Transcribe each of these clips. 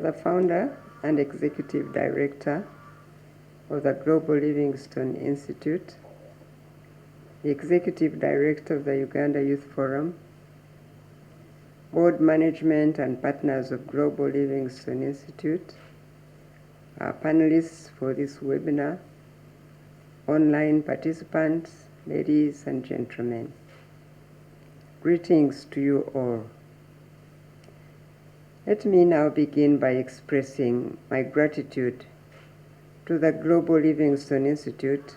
The founder and executive director of the Global Livingstone Institute, the executive director of the Uganda Youth Forum, board management and partners of Global Livingstone Institute, our panelists for this webinar, online participants, ladies and gentlemen. Greetings to you all. Let me now begin by expressing my gratitude to the Global Livingstone Institute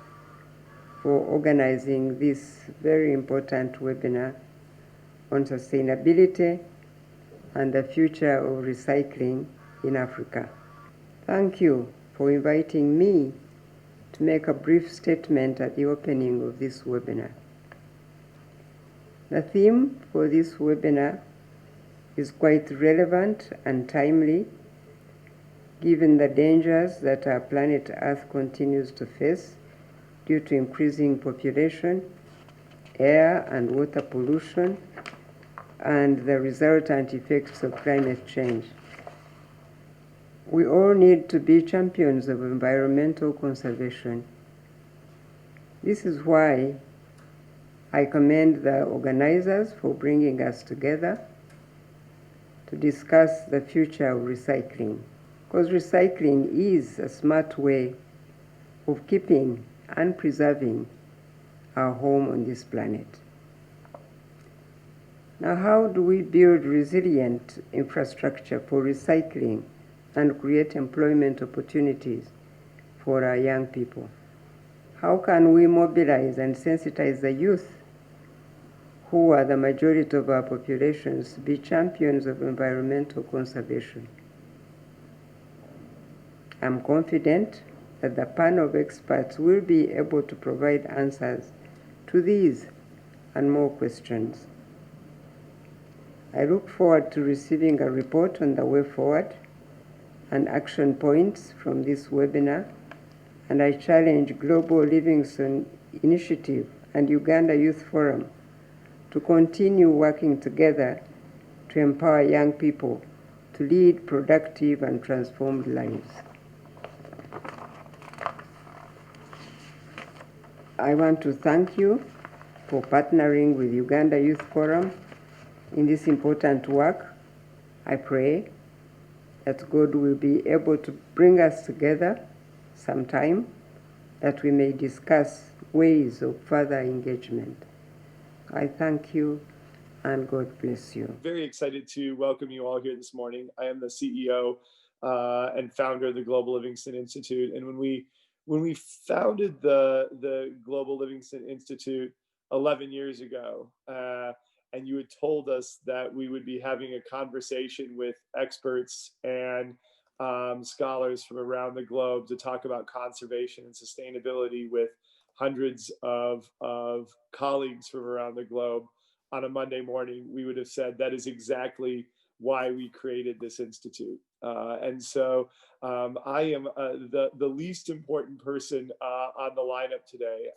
for organizing this very important webinar on sustainability and the future of recycling in Africa. Thank you for inviting me to make a brief statement at the opening of this webinar. The theme for this webinar is quite relevant and timely given the dangers that our planet Earth continues to face due to increasing population, air and water pollution, and the resultant effects of climate change. We all need to be champions of environmental conservation. This is why I commend the organizers for bringing us together to discuss the future of recycling, because recycling is a smart way of keeping and preserving our home on this planet. Now, how do we build resilient infrastructure for recycling and create employment opportunities for our young people? How can we mobilize and sensitize the youth, who are the majority of our populations, to be champions of environmental conservation? I'm confident that the panel of experts will be able to provide answers to these and more questions. I look forward to receiving a report on the way forward and action points from this webinar, and I challenge Global Livingstone Initiative and Uganda Youth Forum to continue working together to empower young people to lead productive and transformed lives. I want to thank you for partnering with Uganda Youth Forum in this important work. I pray that God will be able to bring us together sometime, that we may discuss ways of further engagement. I thank you, and God bless you. Very excited to welcome you all here this morning. I am the CEO and founder of the Global Livingstone Institute. And when we founded the Global Livingstone Institute 11 years ago, and you had told us that we would be having a conversation with experts and scholars from around the globe to talk about conservation and sustainability with hundreds of colleagues from around the globe on a Monday morning, we would have said that is exactly why we created this institute. And so I am the least important person on the lineup today.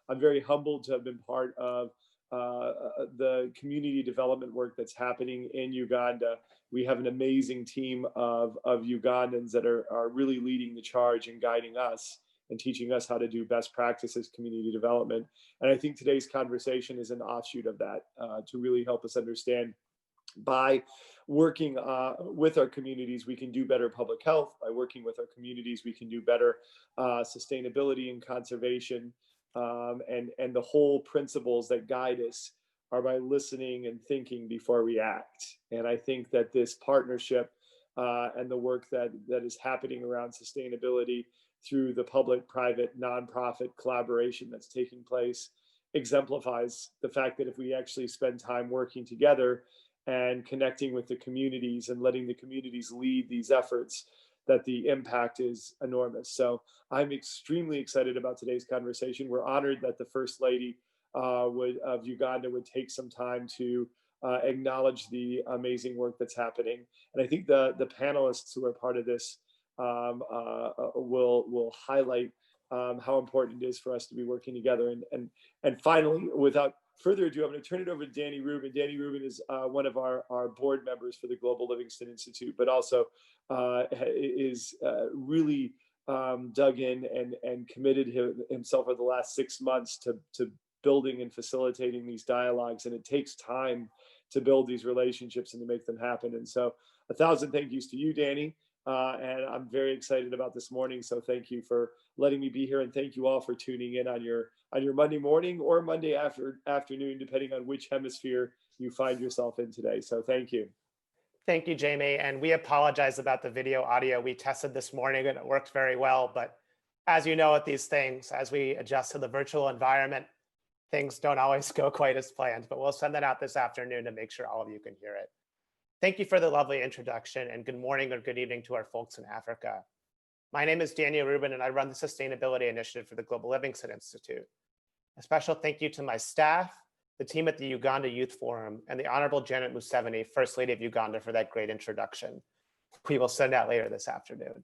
I'm very humbled to have been part of the community development work that's happening in Uganda. We have an amazing team of Ugandans that are really leading the charge and guiding us and teaching us how to do best practices community development. And I think today's conversation is an offshoot of that, to really help us understand, by working with our communities, we can do better public health. By working with our communities, we can do better sustainability and conservation. And the whole principles that guide us are by listening and thinking before we act. And I think that this partnership and the work that is happening around sustainability through the public-private nonprofit collaboration that's taking place exemplifies the fact that if we actually spend time working together and connecting with the communities and letting the communities lead these efforts, that the impact is enormous. So I'm extremely excited about today's conversation. We're honored that the First Lady of Uganda would take some time to acknowledge the amazing work that's happening. And I think the panelists who are part of this will highlight how important it is for us to be working together. And finally, without further ado, I'm going to turn it over to Danny Rubin. Danny Rubin is one of our board members for the Global Livingston Institute, but also is really dug in and committed himself over the last 6 months to building and facilitating these dialogues. And it takes time to build these relationships and to make them happen. And so 1,000 thank yous to you, Danny. And I'm very excited about this morning. So thank you for letting me be here, and thank you all for tuning in on your Monday morning or Monday afternoon, depending on which hemisphere you find yourself in today. So thank you. Thank you, Jamie. And we apologize about the video audio. We tested this morning and it worked very well. But as you know, with these things, as we adjust to the virtual environment, things don't always go quite as planned. But we'll send that out this afternoon to make sure all of you can hear it. Thank you for the lovely introduction, and good morning or good evening to our folks in Africa. My name is Daniel Rubin, and I run the Sustainability Initiative for the Global Livingston Institute. A special thank you to my staff, the team at the Uganda Youth Forum, and the Honorable Janet Museveni, First Lady of Uganda, for that great introduction. We will send out later this afternoon.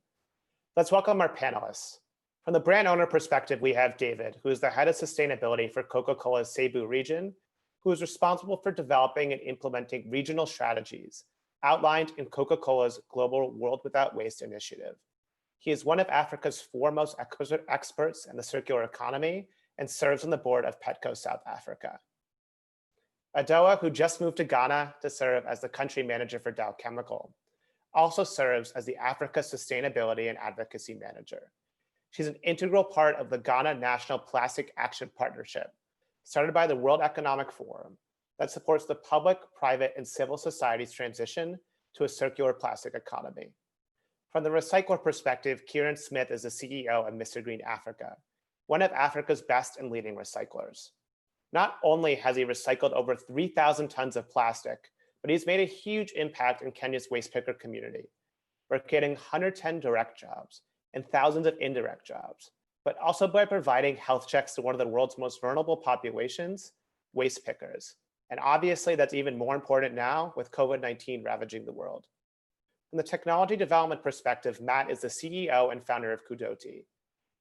Let's welcome our panelists. From the brand owner perspective, we have David, who is the head of sustainability for Coca-Cola's Cebu region, who is responsible for developing and implementing regional strategies outlined in Coca-Cola's Global World Without Waste initiative. He is one of Africa's foremost experts in the circular economy and serves on the board of Petco South Africa. Adoa, who just moved to Ghana to serve as the country manager for Dow Chemical, also serves as the Africa Sustainability and Advocacy Manager. She's an integral part of the Ghana National Plastic Action Partnership, started by the World Economic Forum, that supports the public, private, and civil society's transition to a circular plastic economy. From the recycler perspective, Kieran Smith is the CEO of Mr. Green Africa, one of Africa's best and leading recyclers. Not only has he recycled over 3,000 tons of plastic, but he's made a huge impact in Kenya's waste picker community. We're creating 110 direct jobs and thousands of indirect jobs, but also by providing health checks to one of the world's most vulnerable populations, waste pickers. And obviously that's even more important now with COVID-19 ravaging the world. From the technology development perspective, Matt is the CEO and founder of Kudoti,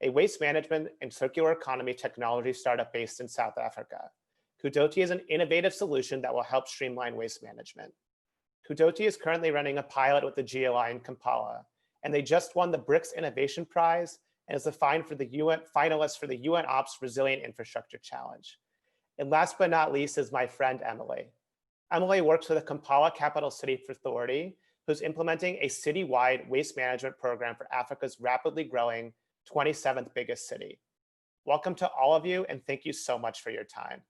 a waste management and circular economy technology startup based in South Africa. Kudoti is an innovative solution that will help streamline waste management. Kudoti is currently running a pilot with the GLI in Kampala, and they just won the BRICS Innovation Prize and is the finalist for the UN Ops Resilient Infrastructure Challenge. And last but not least is my friend, Emily. Emily works for the Kampala Capital City Authority, who's implementing a citywide waste management program for Africa's rapidly growing 27th biggest city. Welcome to all of you, and thank you so much for your time.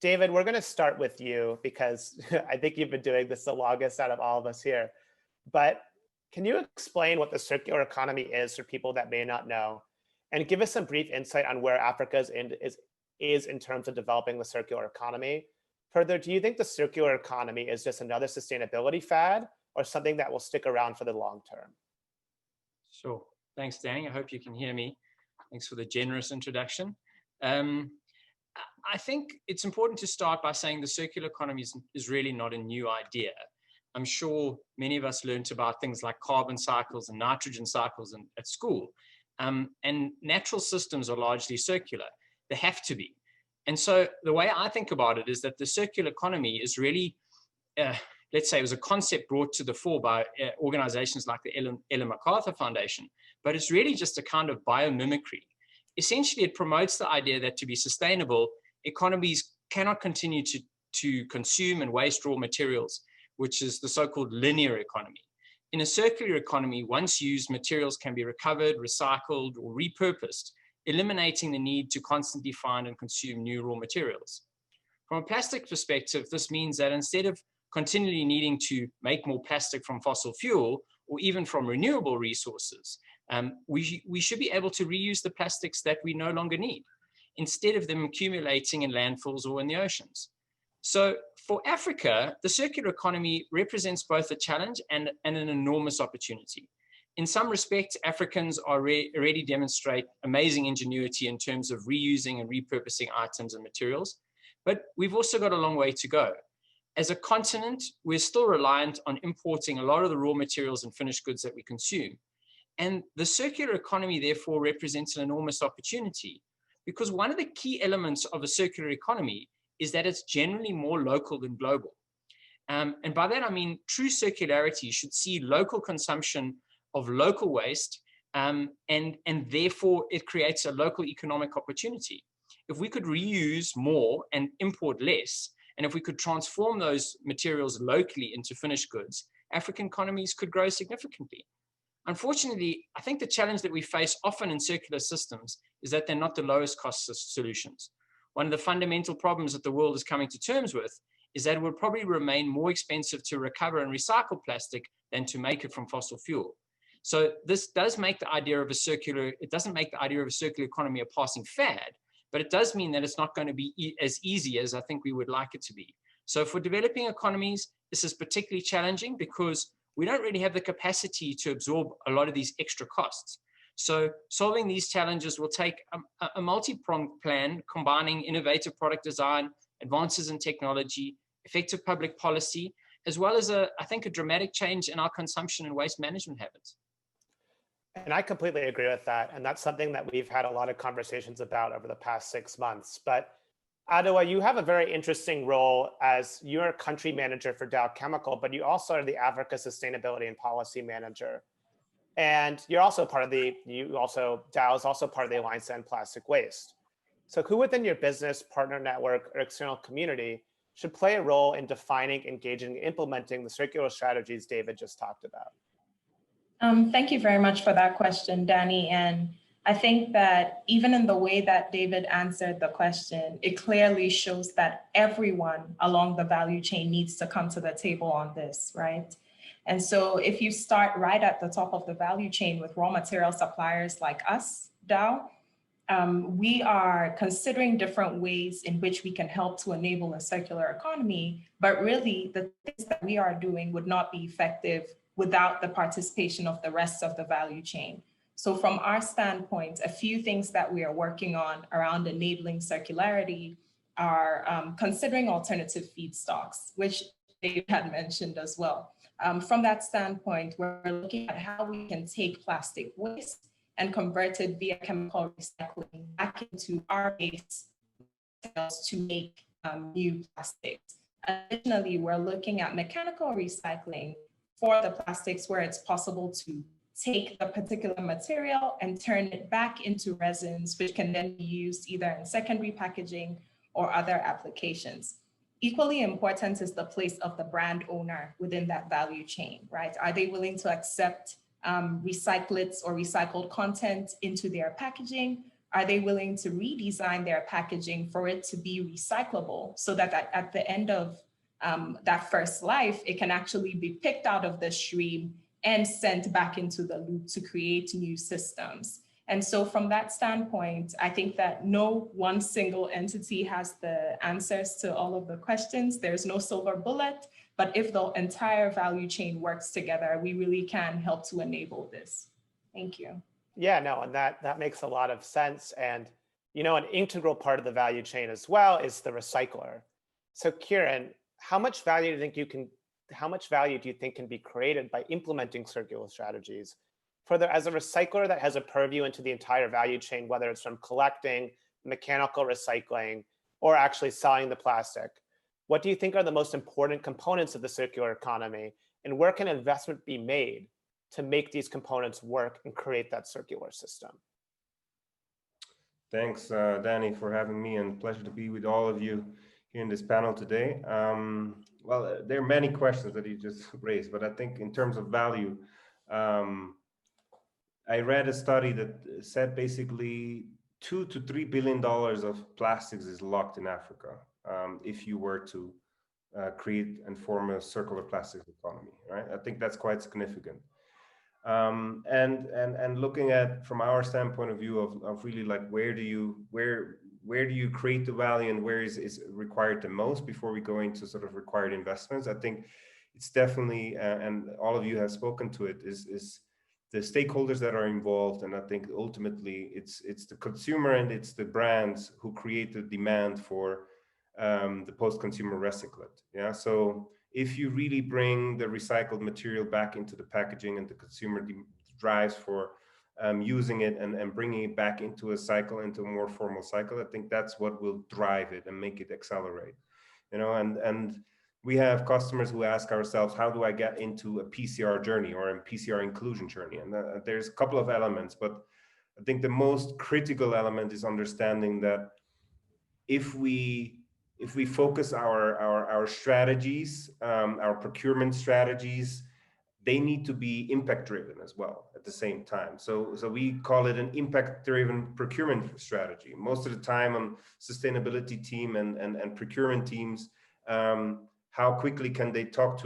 David, we're gonna start with you because I think you've been doing this the longest out of all of us here. But can you explain what the circular economy is for people that may not know, and give us some brief insight on where Africa is in terms of developing the circular economy? Further, do you think the circular economy is just another sustainability fad or something that will stick around for the long term? Sure. Thanks, Danny. I hope you can hear me. Thanks for the generous introduction. I think it's important to start by saying the circular economy is really not a new idea. I'm sure many of us learned about things like carbon cycles and nitrogen cycles at school. And natural systems are largely circular. They have to be. And so the way I think about it is that the circular economy is really, let's say it was a concept brought to the fore by organizations like the Ellen MacArthur Foundation, but it's really just a kind of biomimicry. Essentially, it promotes the idea that to be sustainable, economies cannot continue to consume and waste raw materials, which is the so-called linear economy. In a circular economy, once used, materials can be recovered, recycled, or repurposed, eliminating the need to constantly find and consume new raw materials. From a plastic perspective, this means that instead of continually needing to make more plastic from fossil fuel or even from renewable resources, we should be able to reuse the plastics that we no longer need, instead of them accumulating in landfills or in the oceans. So for Africa, the circular economy represents both a challenge and an enormous opportunity. In some respects, Africans already demonstrate amazing ingenuity in terms of reusing and repurposing items and materials, but we've also got a long way to go. As a continent, we're still reliant on importing a lot of the raw materials and finished goods that we consume. And the circular economy, therefore, represents an enormous opportunity, because one of the key elements of a circular economy is that it's generally more local than global. And by that, I mean, true circularity should see local consumption of local waste, and therefore it creates a local economic opportunity. If we could reuse more and import less, and if we could transform those materials locally into finished goods, African economies could grow significantly. Unfortunately, I think the challenge that we face often in circular systems is that they're not the lowest cost solutions. One of the fundamental problems that the world is coming to terms with is that it will probably remain more expensive to recover and recycle plastic than to make it from fossil fuel. So this does make the idea of a circular, it doesn't make the idea of a circular economy a passing fad, but it does mean that it's not going to be as easy as I think we would like it to be. So for developing economies, this is particularly challenging because we don't really have the capacity to absorb a lot of these extra costs. So solving these challenges will take a multi-pronged plan combining innovative product design, advances in technology, effective public policy, as well as I think a dramatic change in our consumption and waste management habits. And I completely agree with that. And that's something that we've had a lot of conversations about over the past 6 months. But Adwoa, you have a very interesting role as you're a country manager for Dow Chemical, but you also are the Africa Sustainability and Policy Manager. And you're also part of Dow is also part of the Alliance to End Plastic Waste. So who within your business, partner network, or external community should play a role in defining, engaging, and implementing the circular strategies David just talked about? Thank you very much for that question, Danny. And I think that even in the way that David answered the question, it clearly shows that everyone along the value chain needs to come to the table on this, right? And so if you start right at the top of the value chain with raw material suppliers like us, Dow, we are considering different ways in which we can help to enable a circular economy, but really the things that we are doing would not be effective without the participation of the rest of the value chain. So from our standpoint, a few things that we are working on around enabling circularity are considering alternative feedstocks, which Dave had mentioned as well. From that standpoint, we're looking at how we can take plastic waste and convert it via chemical recycling back into our base materials to make new plastics. Additionally, we're looking at mechanical recycling for the plastics where it's possible to take the particular material and turn it back into resins, which can then be used either in secondary packaging or other applications. Equally important is the place of the brand owner within that value chain, right? Are they willing to accept recyclates or recycled content into their packaging? Are they willing to redesign their packaging for it to be recyclable so that at the end of that first life, it can actually be picked out of the stream and sent back into the loop to create new systems? And so from that standpoint, I think that no one single entity has the answers to all of the questions. There's no silver bullet, but if the entire value chain works together, we really can help to enable this. Thank you. Yeah, no, and that makes a lot of sense. And, you know, an integral part of the value chain as well is the recycler. So Kieran, how much value do you think can be created by implementing circular strategies? Further, as a recycler that has a purview into the entire value chain, whether it's from collecting, mechanical recycling, or actually selling the plastic, what do you think are the most important components of the circular economy, and where can investment be made to make these components work and create that circular system? Thanks, Danny, for having me, and pleasure to be with all of you here in this panel today. Well, there are many questions that you just raised, but I think in terms of value, I read a study that said basically $2 to $3 billion of plastics is locked in Africa if you were to create and form a circular plastics economy, right? I think that's quite significant. And looking at from our standpoint of view of really like where do you create the value and where is required the most before we go into sort of required investments, I think it's definitely and all of you have spoken to it is the stakeholders that are involved. And I think ultimately it's the consumer and it's the brands who create the demand for the post-consumer recyclate. Yeah, so if you really bring the recycled material back into the packaging and the consumer drives for using it and bringing it back into a cycle, into a more formal cycle. I think that's what will drive it and make it accelerate. You know, and we have customers who ask ourselves, how do I get into a PCR journey or a PCR inclusion journey? And there's a couple of elements, but I think the most critical element is understanding that if we focus our strategies, our procurement strategies, they need to be impact driven as well at the same time. So we call it an impact driven procurement strategy. Most of the time on sustainability team and procurement teams, how quickly can they talk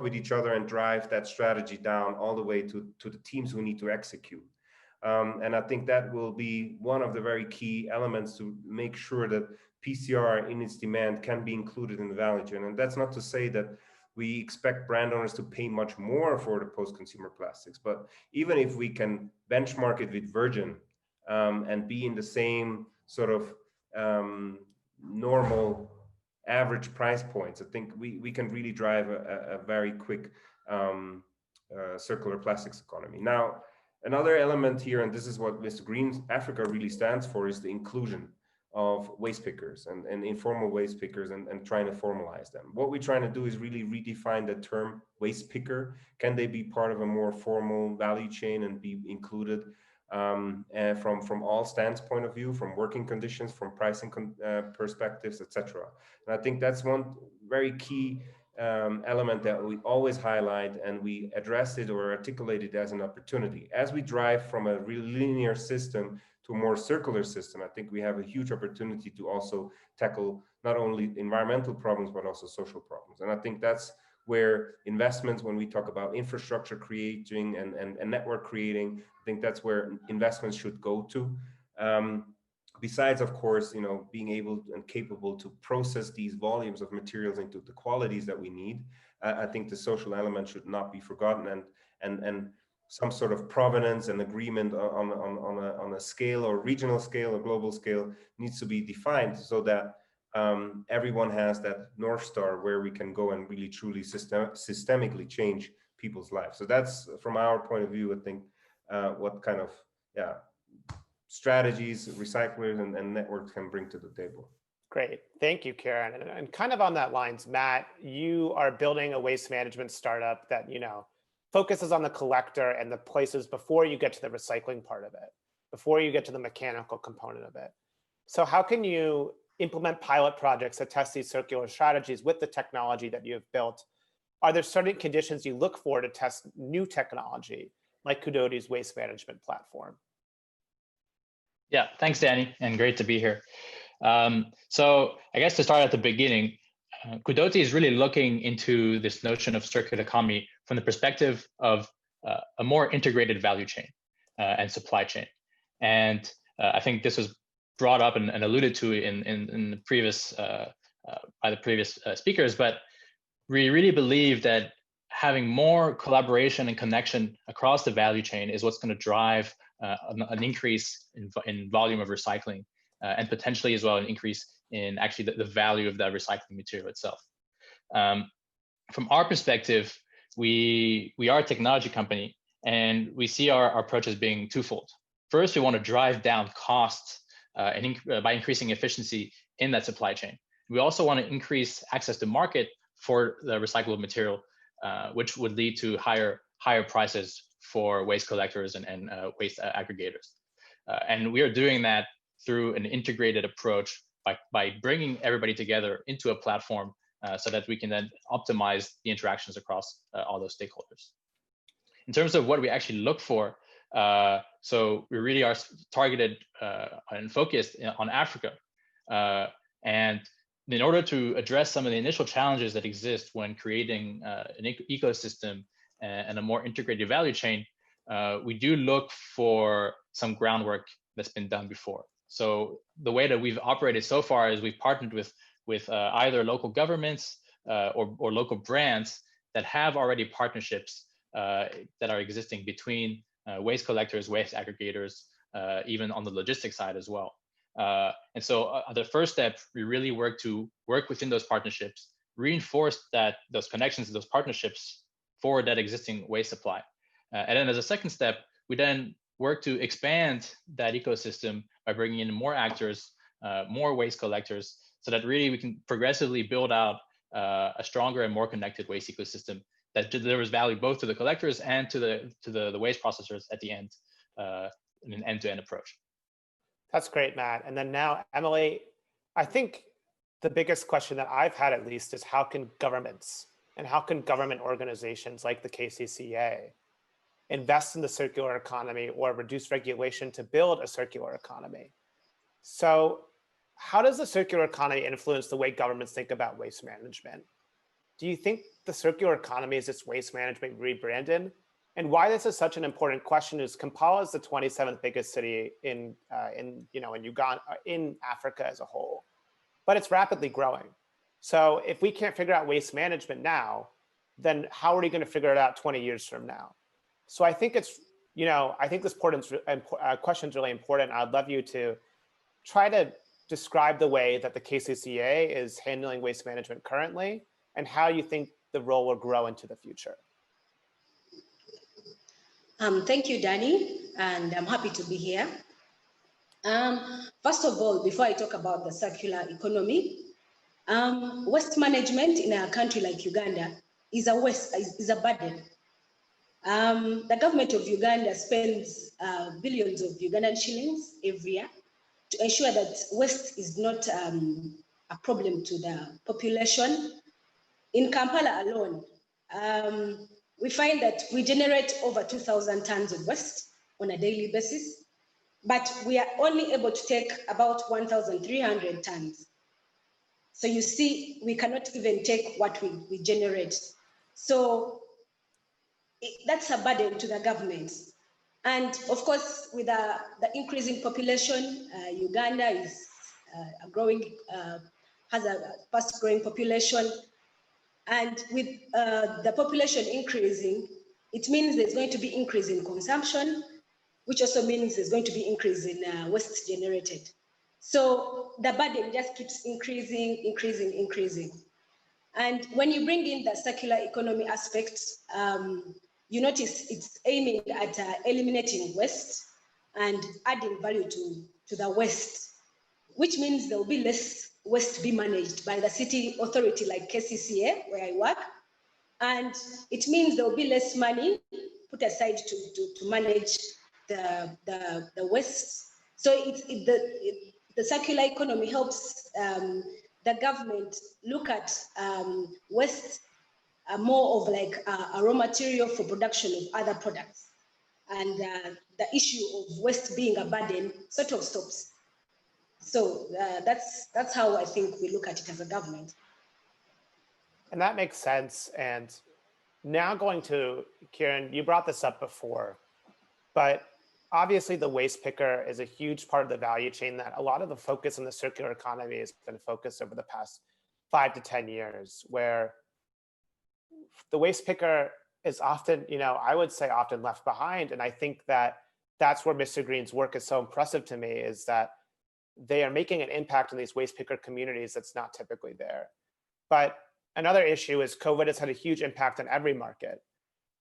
with each other and drive that strategy down all the way to the teams who need to execute. And I think that will be one of the very key elements to make sure that PCR in its demand can be included in the value chain. And that's not to say that we expect brand owners to pay much more for the post-consumer plastics, but even if we can benchmark it with virgin and be in the same sort of normal average price points, I think we can really drive a very quick circular plastics economy. Now, another element here, and this is what Mr. Green Africa really stands for, is the inclusion of waste pickers and informal waste pickers and trying to formalize them. What we're trying to do is really redefine the term waste picker. Can they be part of a more formal value chain and be included from all stands point of view, from working conditions, from pricing perspectives, etc. And I think that's one very key element that we always highlight, and we address it or articulate it as an opportunity. As we drive from a really linear system to a more circular system, I think we have a huge opportunity to also tackle not only environmental problems, but also social problems. And I think that's where investments, when we talk about infrastructure creating and network creating, I think that's where investments should go to. Besides, of course, you know, being able and capable to process these volumes of materials into the qualities that we need, I think the social element should not be forgotten, and some sort of provenance and agreement on a scale or regional scale or global scale needs to be defined so that everyone has that North Star where we can go and really truly systemically change people's lives. So that's, from our point of view, I think what kind of strategies recyclers and networks can bring to the table. Great, thank you, Karen. And kind of on that lines, Matt, you are building a waste management startup that, you know, focuses on the collector and the places before you get to the recycling part of it, before you get to the mechanical component of it. So how can you implement pilot projects that test these circular strategies with the technology that you have built? Are there certain conditions you look for to test new technology, like Kudoti's waste management platform? Yeah, thanks, Danny, and great to be here. So I guess to start at the beginning, Kudoti is really looking into this notion of circular economy from the perspective of a more integrated value chain and supply chain. And I think this was brought up and alluded to in the previous by the previous speakers, but we really believe that having more collaboration and connection across the value chain is what's going to drive an increase in volume of recycling and potentially as well an increase in actually the value of that recycling material itself. From our perspective, we are a technology company, and we see our approach as being twofold. First, we want to drive down costs by increasing efficiency in that supply chain. We also want to increase access to market for the recyclable material, which would lead to higher prices for waste collectors and waste aggregators. And we are doing that through an integrated approach by bringing everybody together into a platform so that we can then optimize the interactions across all those stakeholders. In terms of what we actually look for, so we really are targeted and focused on Africa. And in order to address some of the initial challenges that exist when creating an ecosystem and a more integrated value chain, we do look for some groundwork that's been done before. So the way that we've operated so far is we've partnered with either local governments or local brands that have already partnerships that are existing between waste collectors, waste aggregators, even on the logistics side as well. And so the first step, we really work within those partnerships, reinforce those connections and those partnerships for that existing waste supply. And then as a second step, we then work to expand that ecosystem by bringing in more actors, more waste collectors, so that really we can progressively build out a stronger and more connected waste ecosystem that delivers value both to the collectors and to the waste processors at the end, in an end-to-end approach. That's great, Matt. And then now, Emily, I think the biggest question that I've had, at least, is how can governments and how can government organizations like the KCCA invest in the circular economy or reduce regulation to build a circular economy? So how does the circular economy influence the way governments think about waste management? Do you think the circular economy is just waste management rebranded? And why this is such an important question is Kampala is the 27th biggest city in Uganda, in Africa as a whole, but it's rapidly growing. So if we can't figure out waste management now, then how are we going to figure it out 20 years from now? So I think it's, I think this question is really important. I'd love you to try to describe the way that the KCCA is handling waste management currently and how you think the role will grow into the future. Thank you, Danny, and I'm happy to be here. First of all, before I talk about the circular economy, waste management in a country like Uganda is a burden. The government of Uganda spends billions of Ugandan shillings every year to ensure that waste is not a problem to the population. In Kampala alone, we find that we generate over 2,000 tons of waste on a daily basis, but we are only able to take about 1,300 tons. So you see, we cannot even take what we generate. So that's a burden to the government. And of course, with the increasing population, Uganda is has a fast growing population. And with the population increasing, it means there's going to be increase in consumption, which also means there's going to be increase in waste generated. So the burden just keeps increasing. And when you bring in the circular economy aspect, you notice it's aiming at eliminating waste and adding value to the waste, which means there will be less waste to be managed by the city authority like KCCA, where I work. And it means there will be less money put aside to manage the waste. So the circular economy helps the government look at waste more of like a raw material for production of other products. And the issue of waste being a burden sort of stops. So that's how I think we look at it as a government. And that makes sense. And now going to Kieran, you brought this up before, but obviously the waste picker is a huge part of the value chain that a lot of the focus in the circular economy has been focused over the past 5 to 10 years, where the waste picker is often, I would say often left behind. And I think that that's where Mr. Green's work is so impressive to me, is that they are making an impact in these waste picker communities that's not typically there. But another issue is COVID has had a huge impact on every market.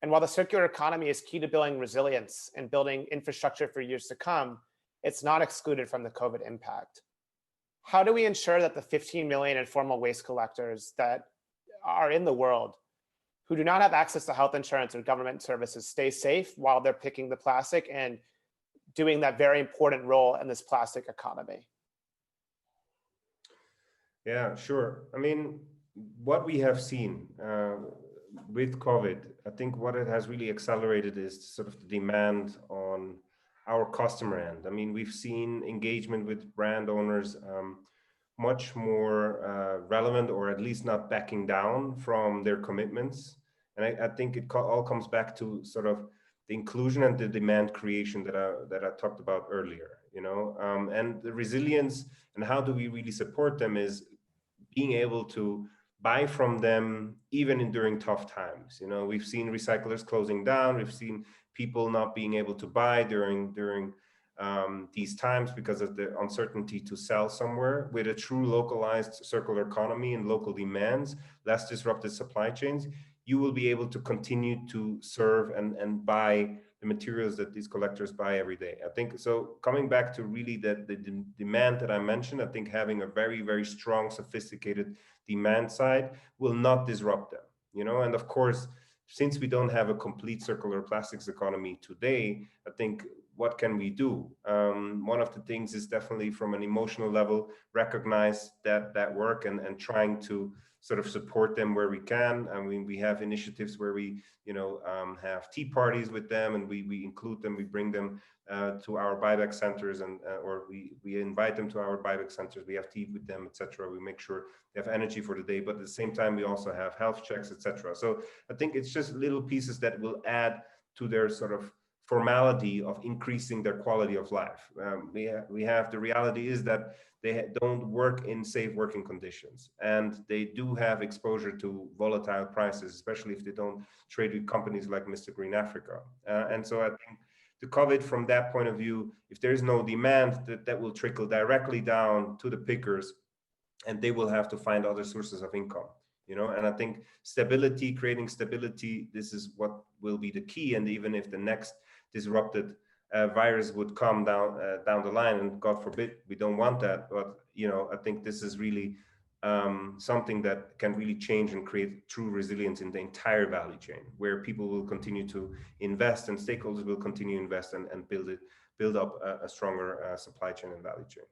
And while the circular economy is key to building resilience and building infrastructure for years to come, it's not excluded from the COVID impact. How do we ensure that the 15 million informal waste collectors that are in the world who do not have access to health insurance or government services stay safe while they're picking the plastic and doing that very important role in this plastic economy? Yeah, sure. I mean, what we have seen with COVID, I think what it has really accelerated is sort of the demand on our customer end. I mean, we've seen engagement with brand owners much more relevant, or at least not backing down from their commitments. And I think it all comes back to sort of the inclusion and the demand creation that I talked about earlier, and the resilience and how do we really support them is being able to buy from them even during tough times. We've seen recyclers closing down. We've seen people not being able to buy during these times because of the uncertainty to sell somewhere. With a true localized circular economy and local demands, less disrupted supply chains, you will be able to continue to serve and buy the materials that these collectors buy every day. I think so. Coming back to really the demand that I mentioned, I think having a very, very strong, sophisticated demand side will not disrupt them. You know, and of course, since we don't have a complete circular plastics economy today, I think what can we do? One of the things is definitely from an emotional level, recognize that work and trying to sort of support them where we can. I mean, we have initiatives where we, have tea parties with them, and we include them, we bring them to our buyback centers, and or we invite them to our buyback centers. We have tea with them, etc. We make sure they have energy for the day, but at the same time, we also have health checks, etc. So I think it's just little pieces that will add to their sort of formality of increasing their quality of life. We have the reality is that they don't work in safe working conditions, and they do have exposure to volatile prices, especially if they don't trade with companies like Mr. Green Africa. And so I think the COVID, from that point of view, if there is no demand, that will trickle directly down to the pickers, and they will have to find other sources of income. And I think stability, creating stability, this is what will be the key. And even if the next disrupted virus would come down the line, and God forbid, we don't want that, but I think this is really something that can really change and create true resilience in the entire value chain, where people will continue to invest and stakeholders will continue to invest and build up a stronger supply chain and value chain.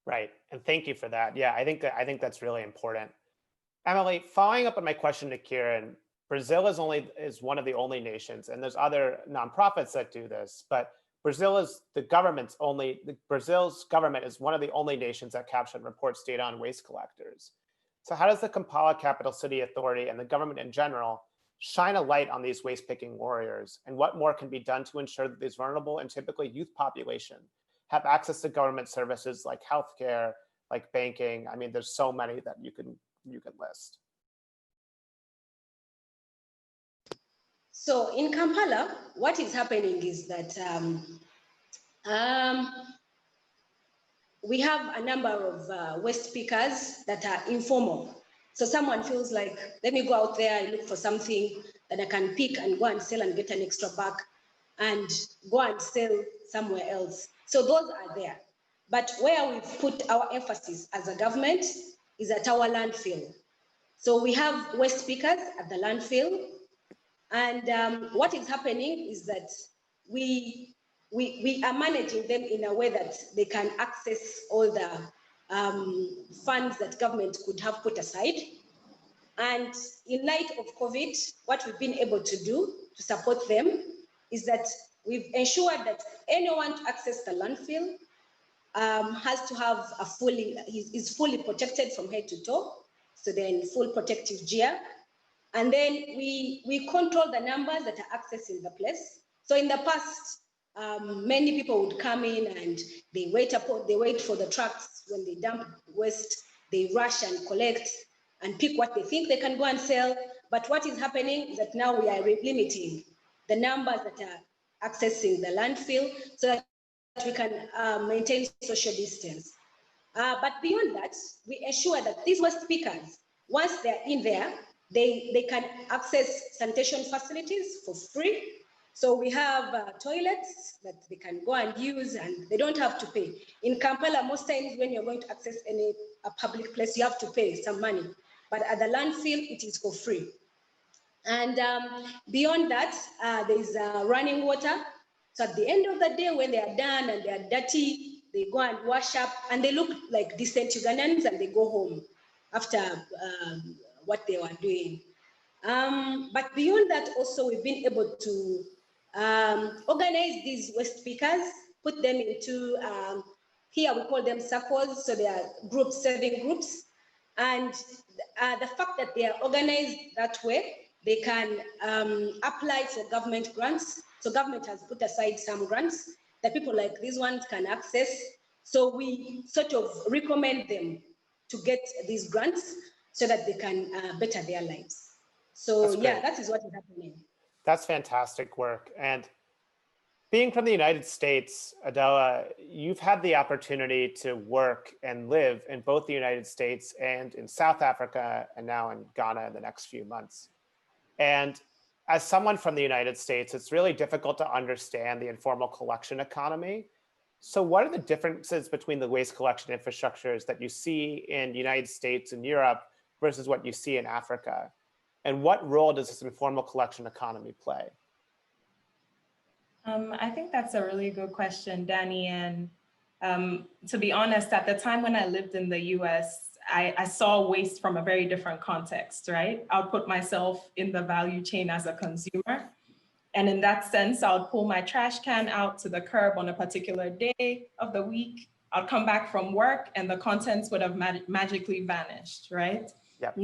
Right, and thank you for that. Yeah, I think that's really important. Emily, following up on my question to Kieran, Brazil is one of the only nations, and there's other nonprofits that do this, but Brazil's government is one of the only nations that captures and reports data on waste collectors. So how does the Kampala Capital City Authority and the government in general shine a light on these waste picking warriors? And what more can be done to ensure that these vulnerable and typically youth population have access to government services like healthcare, like banking? I mean, there's so many that you can list. So in Kampala, what is happening is that we have a number of waste pickers that are informal. So someone feels like, let me go out there and look for something that I can pick and go and sell and get an extra buck and go and sell somewhere else. So those are there. But where we've put our emphasis as a government is at our landfill. So we have waste pickers at the landfill. And what is happening is that we are managing them in a way that they can access all the funds that government could have put aside. And in light of COVID, what we've been able to do to support them is that we've ensured that anyone to access the landfill has to have is fully protected from head to toe. So they're in full protective gear. And then we control the numbers that are accessing the place. So in the past, many people would come in and they wait for the trucks. When they dump waste, they rush and collect and pick what they think they can go and sell. But what is happening is that now we are limiting the numbers that are accessing the landfill so that we can maintain social distance. But beyond that, we ensure that these waste pickers, once they're in there, they can access sanitation facilities for free. So we have toilets that they can go and use, and they don't have to pay. In Kampala, most times when you're going to access a public place, you have to pay some money. But at the landfill, it is for free. And beyond that, there's running water. So at the end of the day, when they are done and they are dirty, they go and wash up, and they look like decent Ugandans, and they go home after what they were doing. But beyond that, also, we've been able to organize these waste pickers, put them into, here we call them circles, so they are groups, serving groups. And the fact that they are organized that way, they can apply for government grants. So government has put aside some grants that people like these ones can access. So we sort of recommend them to get these grants so that they can better their lives. So yeah, that is what is happening. That's fantastic work. And being from the United States, Adela, you've had the opportunity to work and live in both the United States and in South Africa, and now in Ghana in the next few months. And as someone from the United States, it's really difficult to understand the informal collection economy. So what are the differences between the waste collection infrastructures that you see in the United States and Europe versus what you see in Africa? And what role does this informal collection economy play? I think that's a really good question, Danny. And to be honest, at the time when I lived in the US, I saw waste from a very different context, right? I'll put myself in the value chain as a consumer. And in that sense, I'll pull my trash can out to the curb on a particular day of the week. I'll come back from work and the contents would have magically vanished, right? Yep.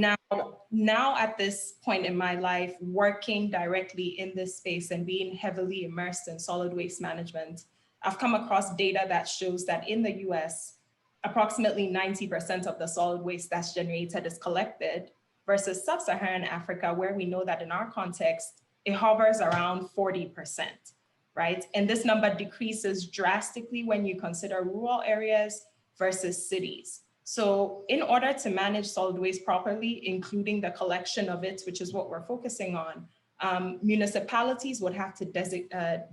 Now at this point in my life, working directly in this space and being heavily immersed in solid waste management, I've come across data that shows that in the US, approximately 90% of the solid waste that's generated is collected versus sub-Saharan Africa, where we know that in our context, it hovers around 40%, right? And this number decreases drastically when you consider rural areas versus cities. So in order to manage solid waste properly, including the collection of it, which is what we're focusing on, municipalities would have to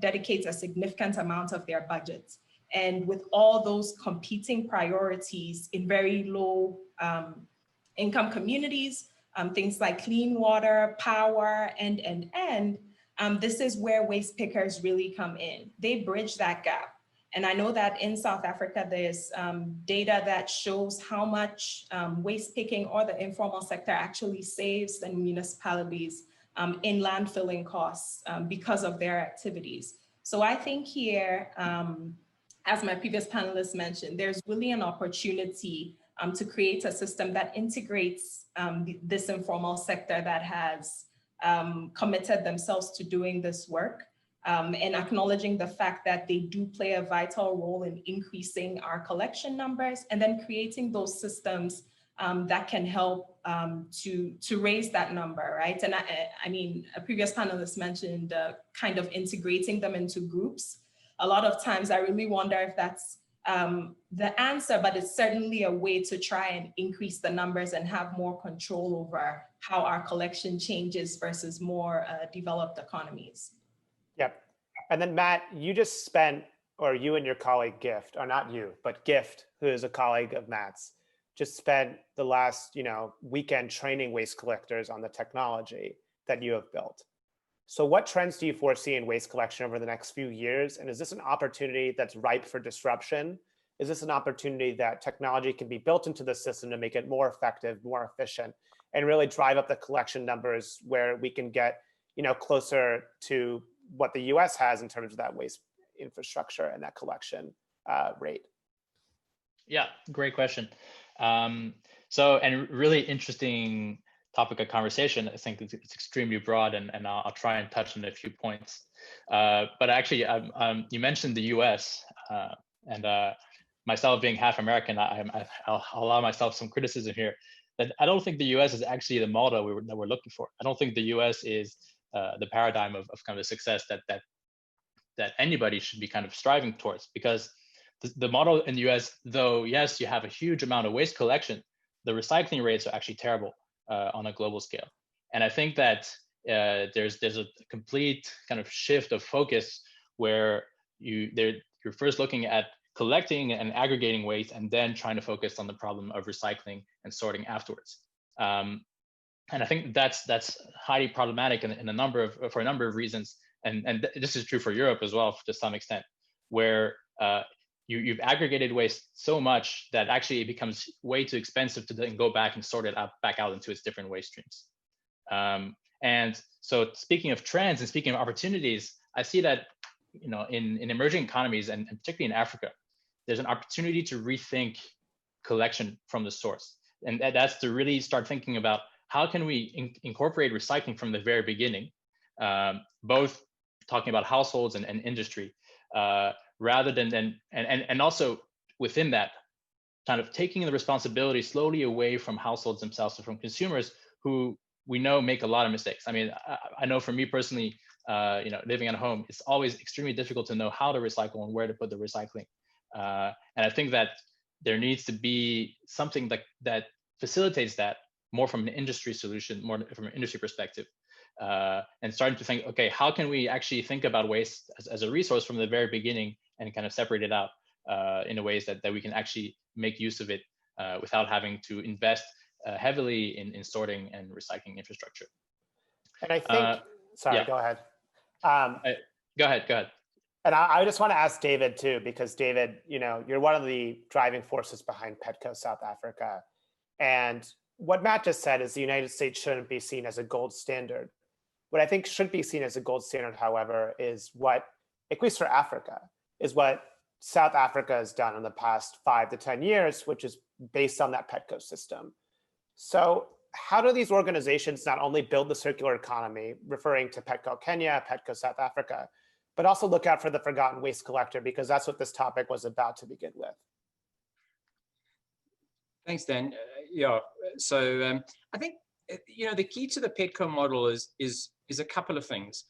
dedicate a significant amount of their budgets. And with all those competing priorities in very low income communities, things like clean water, power, and this is where waste pickers really come in. They bridge that gap. And I know that in South Africa, there's data that shows how much waste picking or the informal sector actually saves the municipalities in landfilling costs because of their activities. So I think here, as my previous panelists mentioned, there's really an opportunity to create a system that integrates this informal sector that has committed themselves to doing this work and acknowledging the fact that they do play a vital role in increasing our collection numbers, and then creating those systems that can help to raise that number, right? And I mean, a previous panelist mentioned kind of integrating them into groups. A lot of times I really wonder if that's the answer, but it's certainly a way to try and increase the numbers and have more control over how our collection changes versus more developed economies. Yep. And then Matt, you just spent, or you and your colleague Gift, or not you, but Gift, who is a colleague of Matt's, just spent the last weekend training waste collectors on the technology that you have built. So what trends do you foresee in waste collection over the next few years? And is this an opportunity that's ripe for disruption? Is this an opportunity that technology can be built into the system to make it more effective, more efficient, and really drive up the collection numbers where we can get closer to what the US has in terms of that waste infrastructure and that collection rate? Yeah, great question. And really interesting topic of conversation. I think it's extremely broad, and I'll try and touch on a few points. But actually, you mentioned the US, and myself being half American, I'll allow myself some criticism here. That I don't think the US is actually the model that we're looking for. I don't think the US is the paradigm of kind of success that anybody should be kind of striving towards, because the model in the US, though, yes, you have a huge amount of waste collection, the recycling rates are actually terrible on a global scale. And I think that there's a complete kind of shift of focus where you're first looking at collecting and aggregating waste, and then trying to focus on the problem of recycling and sorting afterwards. And I think that's highly problematic for a number of reasons. And this is true for Europe as well, to some extent, where you've aggregated waste so much that actually it becomes way too expensive to then go back and sort it back out into its different waste streams. And so, speaking of trends and speaking of opportunities, I see that in emerging economies, and particularly in Africa, there's an opportunity to rethink collection from the source, and that's to really start thinking about how can we incorporate recycling from the very beginning, both talking about households and industry. Rather than and also within that, kind of taking the responsibility slowly away from households themselves, or from consumers who we know make a lot of mistakes. I mean, I know for me personally, living at home, it's always extremely difficult to know how to recycle and where to put the recycling. And I think that there needs to be something that facilitates that more from an industry solution, more from an industry perspective. and starting to think, okay, how can we actually think about waste as a resource from the very beginning and kind of separate it out in a ways that we can actually make use of it without having to invest heavily in sorting and recycling infrastructure. And I think, sorry, yeah. Go ahead. Go ahead. And I just want to ask David too, because David, you're one of the driving forces behind PETCO South Africa. And what Matt just said is the United States shouldn't be seen as a gold standard. What I think should be seen as a gold standard, however, is what, at least for Africa, is what South Africa has done in the past 5 to 10 years, which is based on that PETCO system. So how do these organizations not only build the circular economy, referring to PETCO Kenya, PETCO South Africa, but also look out for the forgotten waste collector, because that's what this topic was about to begin with? Thanks, Dan. So I think the key to the PETCO model is a couple of things.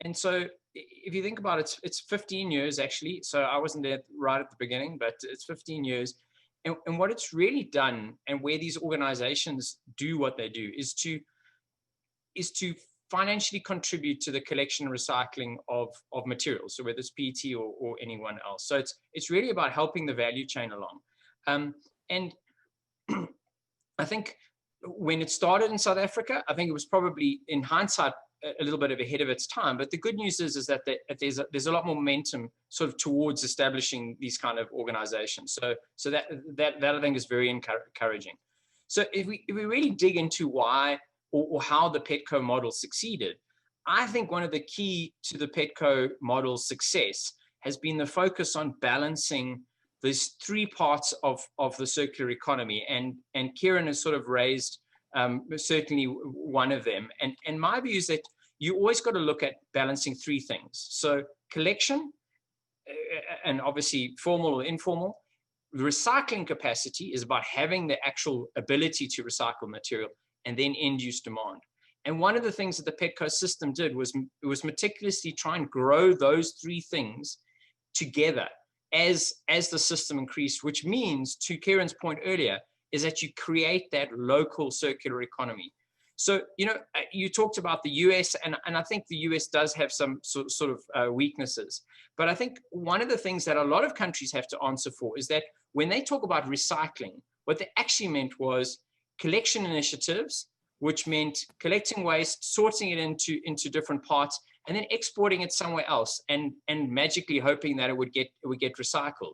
And so if you think about it, it's 15 years actually. So I wasn't there right at the beginning, but it's 15 years. And what it's really done, and where these organizations do what they do, is to financially contribute to the collection and recycling of materials, so whether it's PET or anyone else. So it's really about helping the value chain along. And I think when it started in South Africa, I think it was probably, in hindsight, a little bit ahead of its time. But the good news is that there's a lot more momentum sort of towards establishing these kind of organizations. So that I think is very encouraging. So if we really dig into why or how the PETCO model succeeded, I think one of the key to the PETCO model's success has been the focus on balancing these 3 parts of the circular economy, and Kieran has sort of raised certainly one of them. And my view is that you always got to look at balancing 3 things. So collection, and obviously formal or informal. The recycling capacity is about having the actual ability to recycle material, and then end-use demand. And one of the things that the PETCO system did was meticulously try and grow those 3 things together as the system increased, which means, to Kieran's point earlier, is that you create that local circular economy. So, you talked about the US, and I think the US does have some sort of weaknesses. But I think one of the things that a lot of countries have to answer for is that when they talk about recycling, what they actually meant was collection initiatives, which meant collecting waste, sorting it into different parts, and then exporting it somewhere else, and magically hoping that it would get recycled.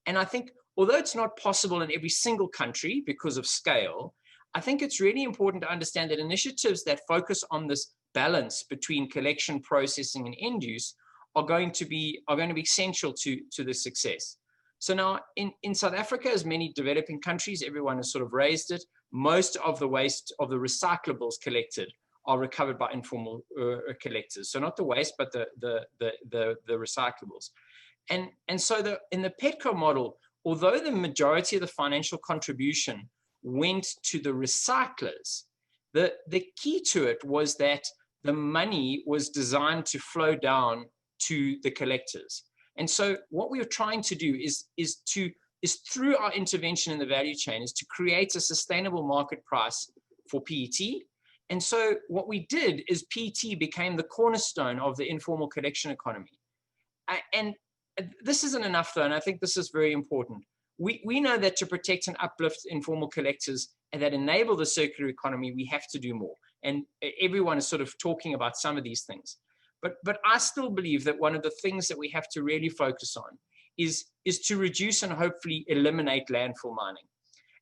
And I think, although it's not possible in every single country because of scale, I think it's really important to understand that initiatives that focus on this balance between collection, processing, and end use are going to be essential to the success. So now in South Africa, as many developing countries, everyone has sort of raised it, most of the waste of the recyclables collected are recovered by informal collectors. So not the waste, but the recyclables. And so in the PETCO model, although the majority of the financial contribution went to the recyclers, the key to it was that the money was designed to flow down to the collectors. And so what we were trying to do is through our intervention in the value chain is to create a sustainable market price for PET. And so what we did is PET became the cornerstone of the informal collection economy. And this isn't enough though, and I think this is very important. We know that to protect and uplift informal collectors and that enable the circular economy, we have to do more. And everyone is sort of talking about some of these things. But I still believe that one of the things that we have to really focus on is to reduce and hopefully eliminate landfill mining.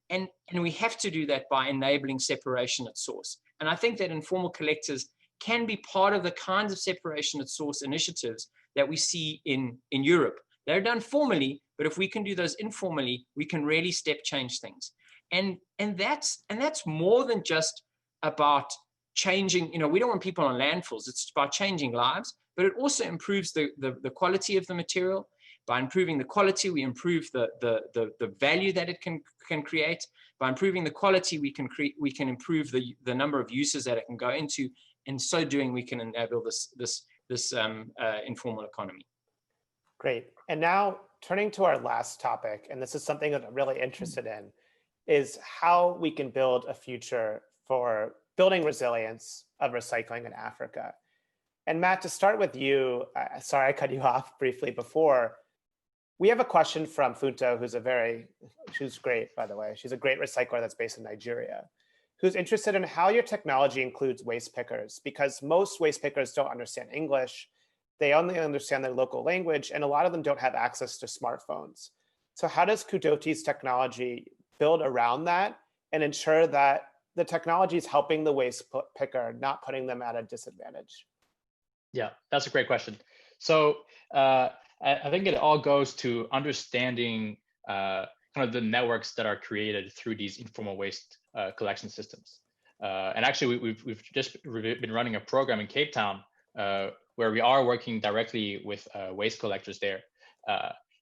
And we have to do that by enabling separation at source. And I think that informal collectors can be part of the kinds of separation at source initiatives that we see in Europe. They're done formally, but if we can do those informally, we can really step change things. And that's more than just about changing, we don't want people on landfills. It's about changing lives, but it also improves the quality of the material. By improving the quality, we improve the value that it can create. By improving the quality, we can improve the number of uses that it can go into. In so doing, we can enable this informal economy. Great. And now turning to our last topic, and this is something that I'm really interested in, is how we can build a future for building resilience of recycling in Africa. And Matt, to start with you, sorry I cut you off briefly before. We have a question from Funto, who's great, by the way. She's a great recycler that's based in Nigeria, who's interested in how your technology includes waste pickers, because most waste pickers don't understand English. They only understand their local language, and a lot of them don't have access to smartphones. So how does Kudoti's technology build around that and ensure that the technology is helping the waste picker, not putting them at a disadvantage? Yeah, that's a great question. So I think it all goes to understanding kind of the networks that are created through these informal waste collection systems. And actually, we've just been running a program in Cape Town where we are working directly with waste collectors there.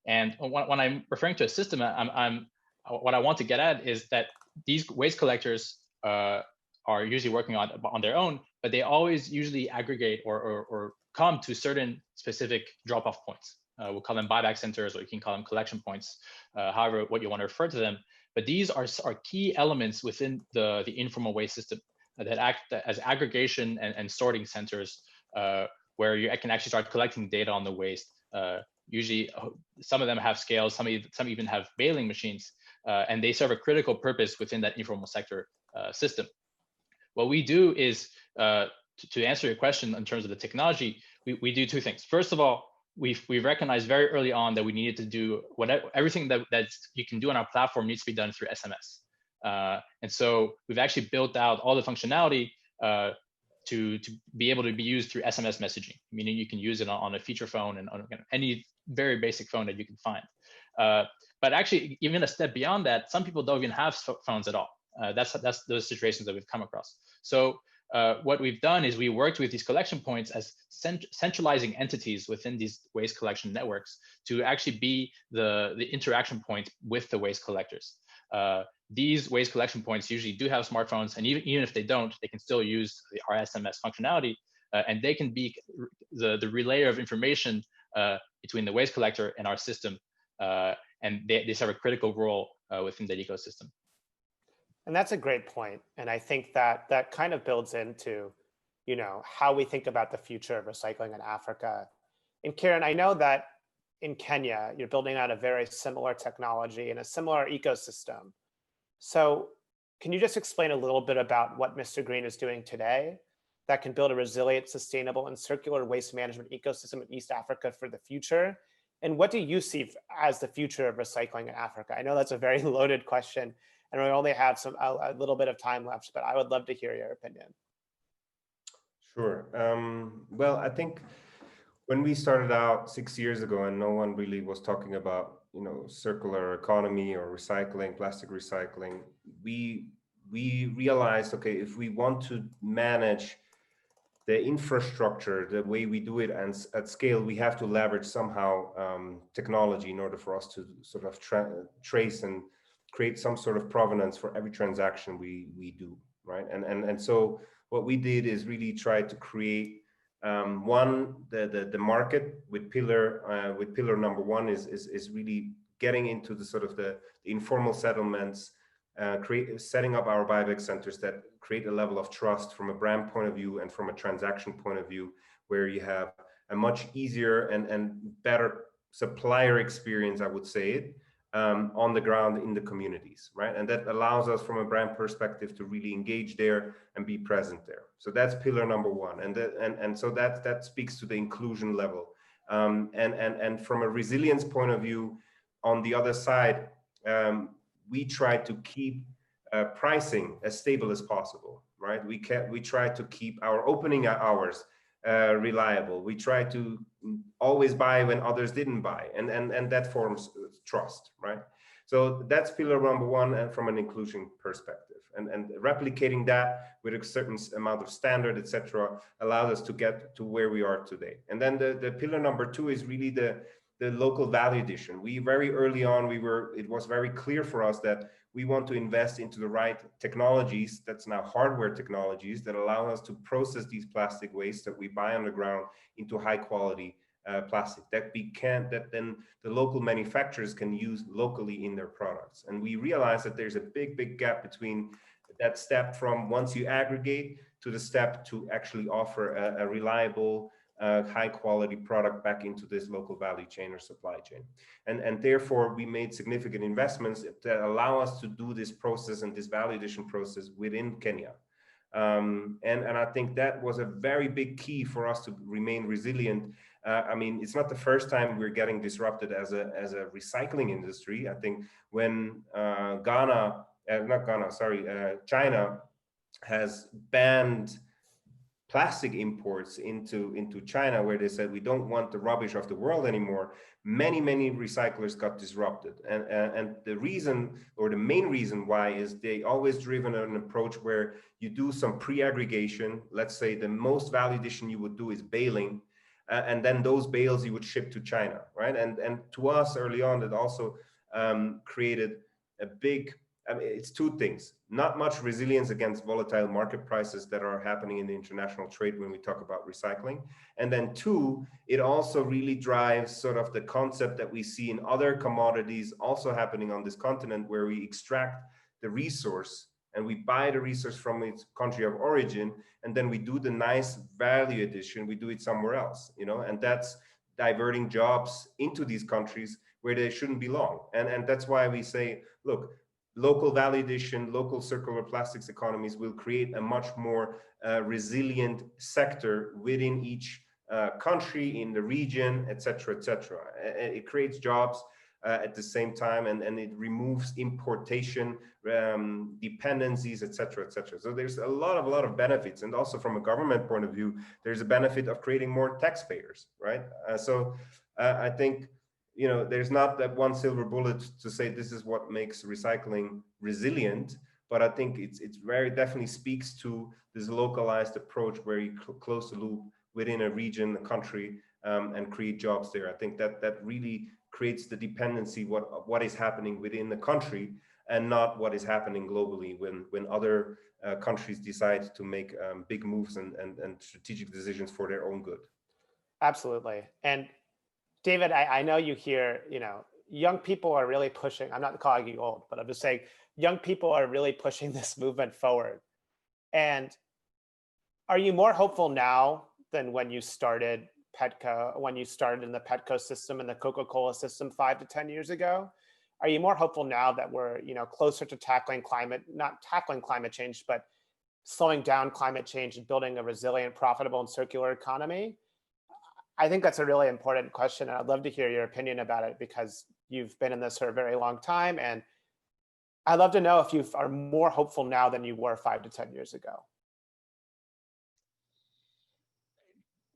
And when I'm referring to a system, what I want to get at is that these waste collectors are usually working on their own, but they always usually aggregate or come to certain specific drop-off points. We'll call them buyback centers, or you can call them collection points, however what you want to refer to them. But these are key elements within the informal waste system that act as aggregation and sorting centers, where you can actually start collecting data on the waste. Usually, some of them have scales, some even have baling machines, and they serve a critical purpose within that informal sector system. What we do is, to answer your question in terms of the technology, we do two things. First of all, we recognized very early on that we needed to do everything that you can do on our platform needs to be done through SMS. And so we've actually built out all the functionality to be able to be used through SMS messaging, meaning you can use it on a feature phone and on any very basic phone that you can find. But actually, even a step beyond that, some people don't even have phones at all. That's those situations that we've come across. So what we've done is we worked with these collection points as centralizing entities within these waste collection networks to actually be the interaction point with the waste collectors. These waste collection points usually do have smartphones, and even if they don't, they can still use our SMS functionality, and they can be the relayer of information between the waste collector and our system, and they serve a critical role within that ecosystem. And that's a great point. And I think that kind of builds into, how we think about the future of recycling in Africa. And Kieran, I know that in Kenya, you're building out a very similar technology and a similar ecosystem. So can you just explain a little bit about what Mr. Green is doing today that can build a resilient, sustainable, and circular waste management ecosystem in East Africa for the future? And what do you see as the future of recycling in Africa? I know that's a very loaded question, and we only have a little bit of time left, but I would love to hear your opinion. Sure. Well, I think when we started out 6 years ago and no one really was talking about, circular economy or recycling, plastic recycling, we realized, okay, if we want to manage the infrastructure, the way we do it and at scale, we have to leverage somehow technology in order for us to sort of trace and create some sort of provenance for every transaction we do, right? And so what we did is really try to create the market with pillar number one is really getting into the sort of the informal settlements, setting up our buyback centers that create a level of trust from a brand point of view and from a transaction point of view, where you have a much easier and better supplier experience, I would say it, on the ground in the communities, right? And that allows us from a brand perspective to really engage there and be present there. So that's pillar number one. And so that speaks to the inclusion level. And from a resilience point of view, on the other side, we try to keep pricing as stable as possible, right? We try to keep our opening hours reliable. We try to always buy when others didn't buy, and that forms trust, right? So that's pillar number one, and from an inclusion perspective, and replicating that with a certain amount of standard, etc., allows us to get to where we are today. And then the pillar number two is really the local value addition. We very early on, it was very clear for us that we want to invest into the right technologies, that's now hardware technologies, that allow us to process these plastic waste that we buy on the ground into high quality plastic that then the local manufacturers can use locally in their products. And we realize that there's a big gap between that step from once you aggregate to the step to actually offer a reliable, high quality product back into this local value chain or supply chain. And therefore, we made significant investments that allow us to do this process and this value addition process within Kenya. And I think that was a very big key for us to remain resilient. I mean, it's not the first time we're getting disrupted as a recycling industry. I think when China has banned plastic imports into China, where they said we don't want the rubbish of the world anymore, many recyclers got disrupted. And the reason, or the main reason why, is they always driven an approach where you do some pre-aggregation. Let's say the most value addition you would do is baling, and then those bales you would ship to China, right? And to us early on, it also created a big, I mean, it's two things: not much resilience against volatile market prices that are happening in the international trade when we talk about recycling. And then two, it also really drives sort of the concept that we see in other commodities also happening on this continent, where we extract the resource and we buy the resource from its country of origin, and then we do the nice value addition, we do it somewhere else, you know, and that's diverting jobs into these countries where they shouldn't belong. And that's why we say, look, local value addition, local circular plastics economies will create a much more resilient sector within each country, in the region, et cetera, et cetera. It creates jobs at the same time, and it removes importation dependencies, et cetera, et cetera. So there's a lot of benefits. And also from a government point of view, there's a benefit of creating more taxpayers, right? I think, you know, there's not that one silver bullet to say this is what makes recycling resilient, but I think it's very definitely speaks to this localized approach where you close the loop within a region, a country, and create jobs there. I think that really creates the dependency what is happening within the country, and not what is happening globally when other countries decide to make big moves and strategic decisions for their own good. Absolutely. And David, I know you hear, you know, young people are really pushing, I'm not calling you old, but I'm just saying young people are really pushing this movement forward. And are you more hopeful now than when you started Petco, when you started in the Petco system and the Coca-Cola system 5 to 10 years ago? Are you more hopeful now that we're, you know, closer to tackling not tackling climate change, but slowing down climate change and building a resilient, profitable, and circular economy? I think that's a really important question, and I'd love to hear your opinion about it, because you've been in this for a very long time, and I'd love to know if you are more hopeful now than you were 5 to 10 years ago.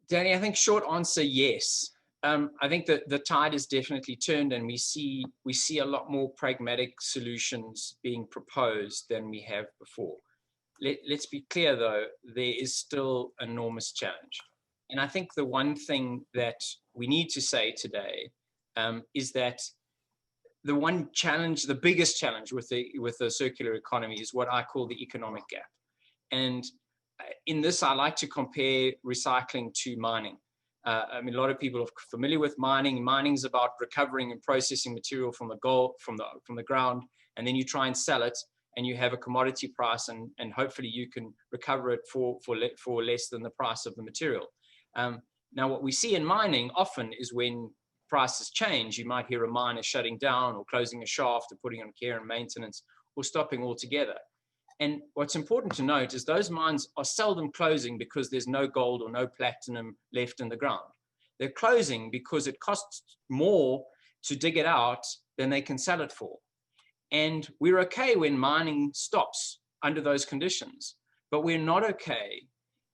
Danny, I think short answer, yes. I think that the tide has definitely turned, and we see a lot more pragmatic solutions being proposed than we have before. Let's be clear, though, there is still enormous challenge. And I think the one thing that we need to say today is that the one challenge, the biggest challenge with the circular economy is what I call the economic gap. And in this, I like to compare recycling to mining. I mean, a lot of people are familiar with mining. Mining is about recovering and processing material from the ground, and then you try and sell it, and you have a commodity price, and hopefully you can recover it for less than the price of the material. Now, what we see in mining often is when prices change, you might hear a miner shutting down or closing a shaft or putting on care and maintenance or stopping altogether. And what's important to note is those mines are seldom closing because there's no gold or no platinum left in the ground. They're closing because it costs more to dig it out than they can sell it for. And we're okay when mining stops under those conditions, but we're not okay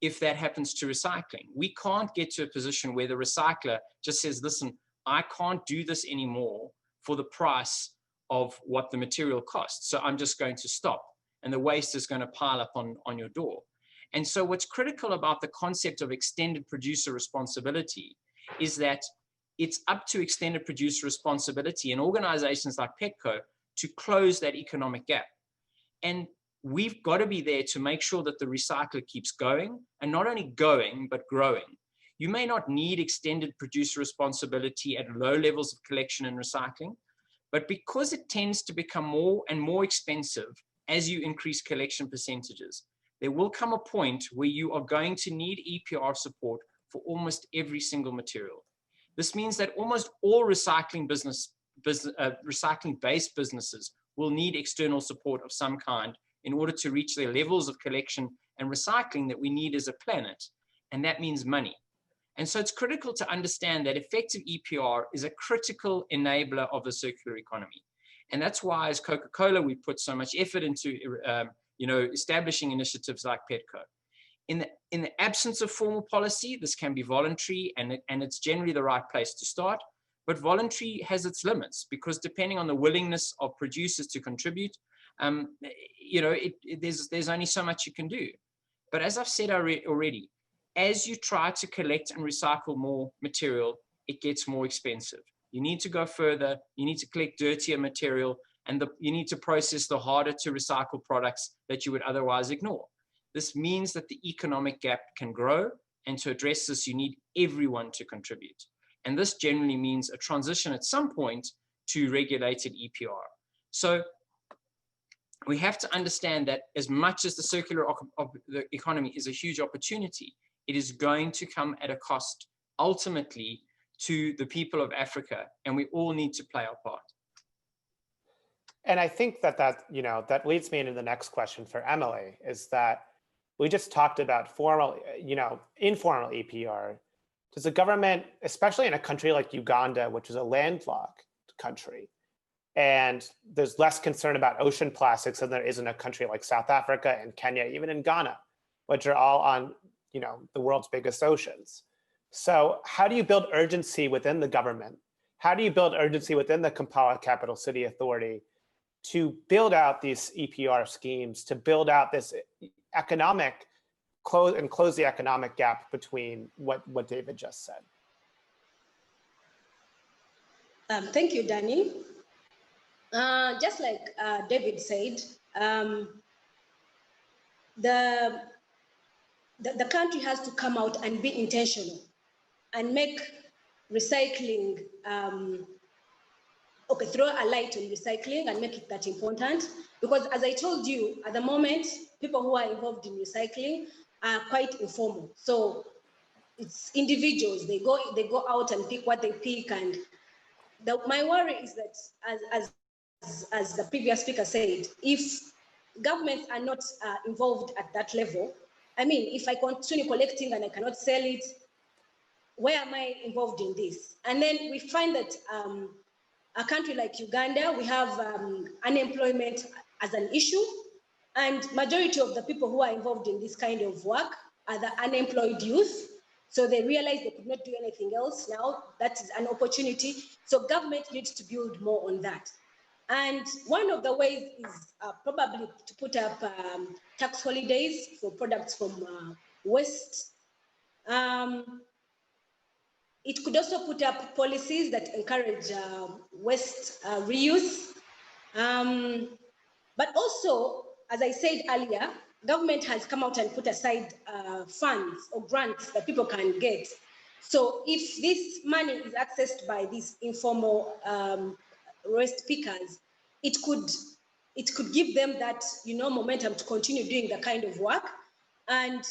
if that happens to recycling. We can't get to a position where the recycler just says, listen, I can't do this anymore for the price of what the material costs, so I'm just going to stop. And the waste is going to pile up on your door. And so what's critical about the concept of extended producer responsibility is that it's up to extended producer responsibility and organizations like Petco to close that economic gap. And we've got to be there to make sure that the recycler keeps going, and not only going, but growing. You may not need extended producer responsibility at low levels of collection and recycling, but because it tends to become more and more expensive as you increase collection percentages, there will come a point where you are going to need EPR support for almost every single material. This means that almost all recycling-based businesses will need external support of some kind in order to reach their levels of collection and recycling that we need as a planet, and that means money. And so it's critical to understand that effective EPR is a critical enabler of the circular economy. And that's why, as Coca-Cola, we put so much effort into establishing initiatives like Petco. In the absence of formal policy, this can be voluntary, and it's generally the right place to start. But voluntary has its limits, because depending on the willingness of producers to contribute, there's only so much you can do. But as I've said already, as you try to collect and recycle more material, it gets more expensive. You need to go further, you need to collect dirtier material, and you need to process the harder to recycle products that you would otherwise ignore. This means that the economic gap can grow, and to address this, you need everyone to contribute. And this generally means a transition at some point to regulated EPR. So we have to understand that as much as the circular economy is a huge opportunity, it is going to come at a cost ultimately to the people of Africa, and we all need to play our part. And I think that leads me into the next question for Emily, is that we just talked about informal EPR. Does the government, especially in a country like Uganda, which is a landlocked country, and there's less concern about ocean plastics than there is in a country like South Africa and Kenya, even in Ghana, which are all on the world's biggest oceans. So how do you build urgency within the government? How do you build urgency within the Kampala Capital City Authority to build out these EPR schemes, to build out this close the economic gap between what David just said? Thank you, Danny. Just like David said, the country has to come out and be intentional and make recycling, throw a light on recycling and make it that important. Because as I told you, at the moment, people who are involved in recycling are quite informal. So it's individuals, they go out and pick what they pick. And my worry is that, as the previous speaker said, if governments are not involved at that level, I mean, if I continue collecting and I cannot sell it, where am I involved in this? And then we find that a country like Uganda, we have unemployment as an issue, and majority of the people who are involved in this kind of work are the unemployed youth. So they realize they could not do anything else now. That is an opportunity. So government needs to build more on that. And one of the ways is probably to put up tax holidays for products from waste. It could also put up policies that encourage waste reuse. But also, as I said earlier, government has come out and put aside funds or grants that people can get. So if this money is accessed by these informal waste pickers, it could give them that momentum to continue doing the kind of work, and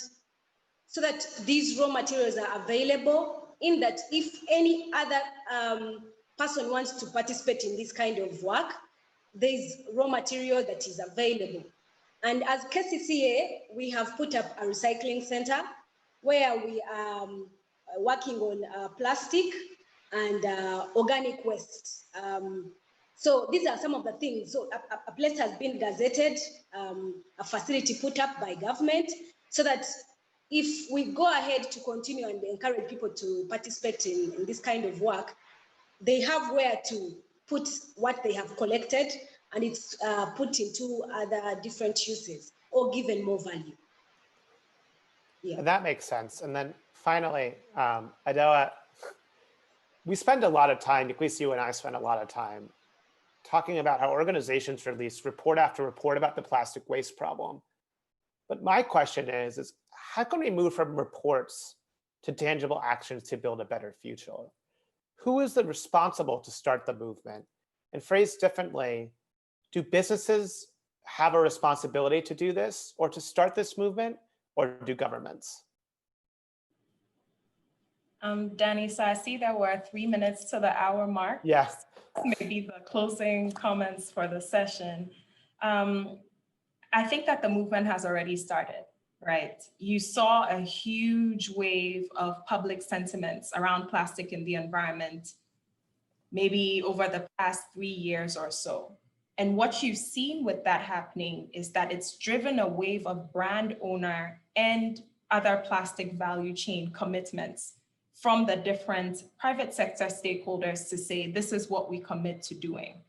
so that these raw materials are available, in that if any other person wants to participate in this kind of work, there's raw material that is available. And as KCCA, we have put up a recycling center where we are working on plastic and organic waste. So these are some of the things. So a place has been gazetted, a facility put up by government, so that if we go ahead to continue and encourage people to participate in this kind of work, they have where to put what they have collected, and it's put into other different uses or given more value. Yeah. And that makes sense. And then finally, Adela, we spend a lot of time, at least you and I spend a lot of time, talking about how organizations release report after report about the plastic waste problem. But my question is how can we move from reports to tangible actions to build a better future? Who is the responsible to start the movement? And phrased differently, do businesses have a responsibility to do this or to start this movement, or do governments? Danny, so I see that we're 3 minutes to the hour mark. Yes. Maybe the closing comments for the session. I think that the movement has already started, right? You saw a huge wave of public sentiments around plastic in the environment, maybe over the past 3 years or so. And what you've seen with that happening is that it's driven a wave of brand owner and other plastic value chain commitments from the different private sector stakeholders to say, this is what we commit to doing.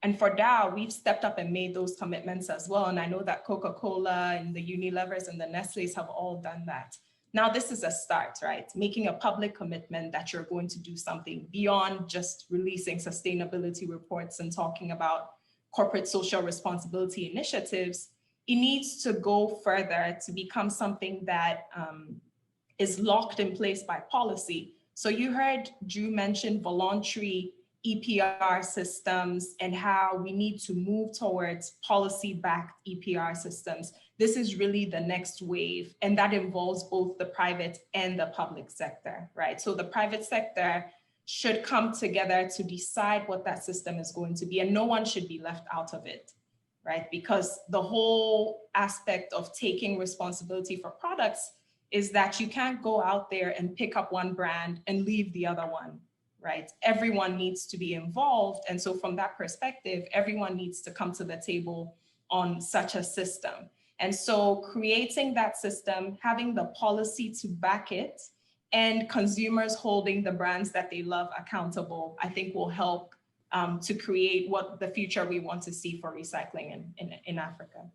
And for Dow, we've stepped up and made those commitments as well. And I know that Coca-Cola and the Unilevers and the Nestle's have all done that. Now this is a start, right? Making a public commitment that you're going to do something beyond just releasing sustainability reports and talking about corporate social responsibility initiatives. It needs to go further to become something that is locked in place by policy. So you heard Drew mention voluntary EPR systems and how we need to move towards policy-backed EPR systems. This is really the next wave, and that involves both the private and the public sector, right? So the private sector should come together to decide what that system is going to be, and no one should be left out of it, right? Because the whole aspect of taking responsibility for products is that you can't go out there and pick up one brand and leave the other one, right? Everyone needs to be involved. And so from that perspective, everyone needs to come to the table on such a system. And so creating that system, having the policy to back it, and consumers holding the brands that they love accountable, I think will help to create what the future we want to see for recycling in Africa.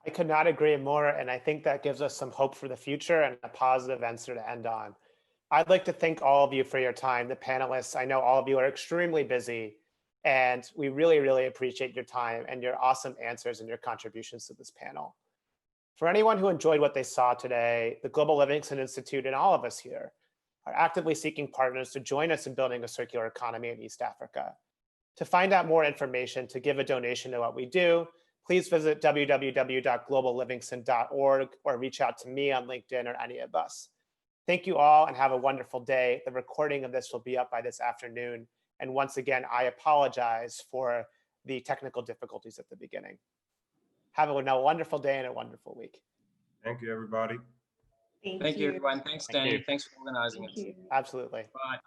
I could not agree more, and I think that gives us some hope for the future and a positive answer to end on. I'd like to thank all of you for your time, the panelists. I know all of you are extremely busy, and we really, really appreciate your time and your awesome answers and your contributions to this panel. For anyone who enjoyed what they saw today, the Global Livingston Institute and all of us here are actively seeking partners to join us in building a circular economy in East Africa. To find out more information, to give a donation to what we do, please visit www.globallivingston.org or reach out to me on LinkedIn or any of us. Thank you all and have a wonderful day. The recording of this will be up by this afternoon. And once again, I apologize for the technical difficulties at the beginning. Have a wonderful day and a wonderful week. Thank you, everybody. Thank you, everyone. Thanks, Danny. you. Thanks for organizing it. Absolutely. Bye.